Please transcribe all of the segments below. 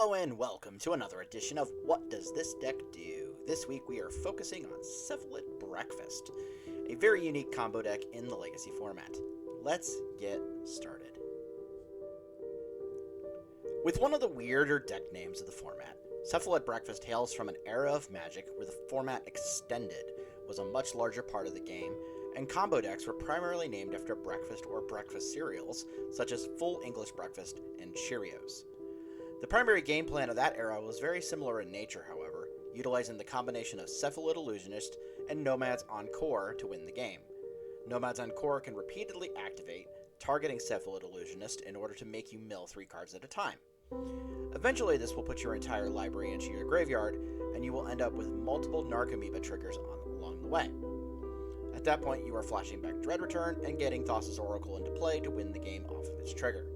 Hello and welcome to another edition of What Does This Deck Do? This week we are focusing on Cephalid Breakfast, a very unique combo deck in the Legacy format. Let's get started. With one of the weirder deck names of the format, Cephalid Breakfast hails from an era of Magic where the format extended was a much larger part of the game, and combo decks were primarily named after breakfast or breakfast cereals, such as Full English Breakfast and Cheerios. The primary game plan of that era was very similar in nature, however, utilizing the combination of Cephalid Illusionist and Nomads en-Kor to win the game. Nomads en-Kor can repeatedly activate, targeting Cephalid Illusionist in order to make you mill 3 cards at a time. Eventually, this will put your entire library into your graveyard, and you will end up with multiple Narcomoeba triggers along the way. At that point, you are flashing back Dread Return and getting Thassa's Oracle into play to win the game off of its trigger.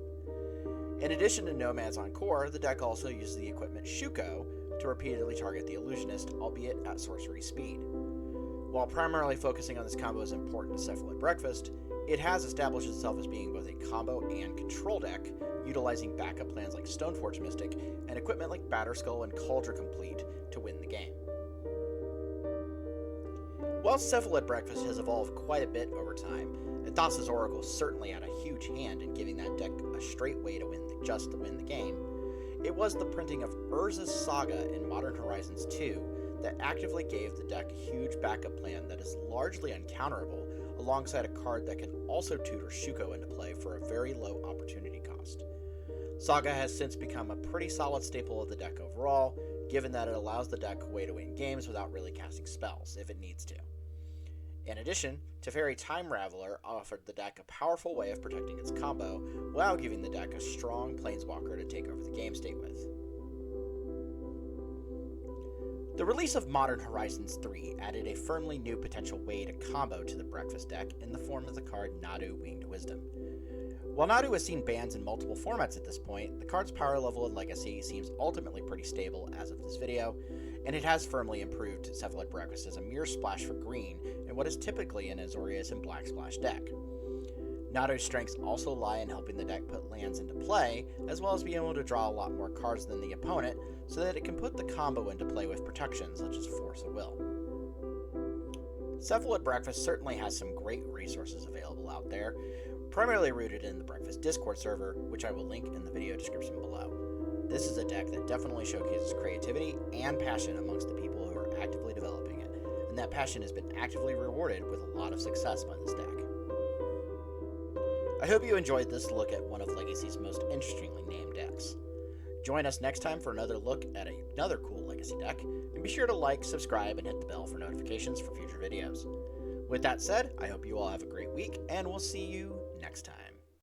In addition to Nomads en-Kor, the deck also uses the equipment Shuko to repeatedly target the Illusionist, albeit at sorcery speed. While primarily focusing on this combo is important to Cephalid Breakfast, it has established itself as being both a combo and control deck, utilizing backup plans like Stoneforge Mystic and equipment like Batterskull and Cauldron Complete to win the game. While Cephalid Breakfast has evolved quite a bit over time, and Thassa's Oracle certainly had a huge hand in giving that deck a straight way to win the game, it was the printing of Urza's Saga in Modern Horizons 2 that actively gave the deck a huge backup plan that is largely uncounterable, alongside a card that can also tutor Shuko into play for a very low opportunity cost. Saga has since become a pretty solid staple of the deck overall, given that it allows the deck a way to win games without really casting spells, if it needs to. In addition, Teferi Time Raveler offered the deck a powerful way of protecting its combo, while giving the deck a strong Planeswalker to take over the game state with. The release of Modern Horizons 3 added a firmly new potential way to combo to the Breakfast deck in the form of the card Nadu Winged Wisdom. While Nadu has seen bans in multiple formats at this point, the card's power level in Legacy seems ultimately pretty stable as of this video, and it has firmly improved Cephalid Breakfast as a mere splash for green in what is typically an Azorius and Black Splash deck. Nadu's strengths also lie in helping the deck put lands into play, as well as being able to draw a lot more cards than the opponent, so that it can put the combo into play with protection such as Force of Will. Cephalid Breakfast certainly has some great resources available out there, primarily rooted in the Breakfast Discord server, which I will link in the video description below. This is a deck that definitely showcases creativity and passion amongst the people who are actively developing it, and that passion has been actively rewarded with a lot of success by this deck. I hope you enjoyed this look at one of Legacy's most interestingly named decks. Join us next time for another look at another cool Legacy deck, and be sure to like, subscribe, and hit the bell for notifications for future videos. With that said, I hope you all have a great week, and we'll see you next time.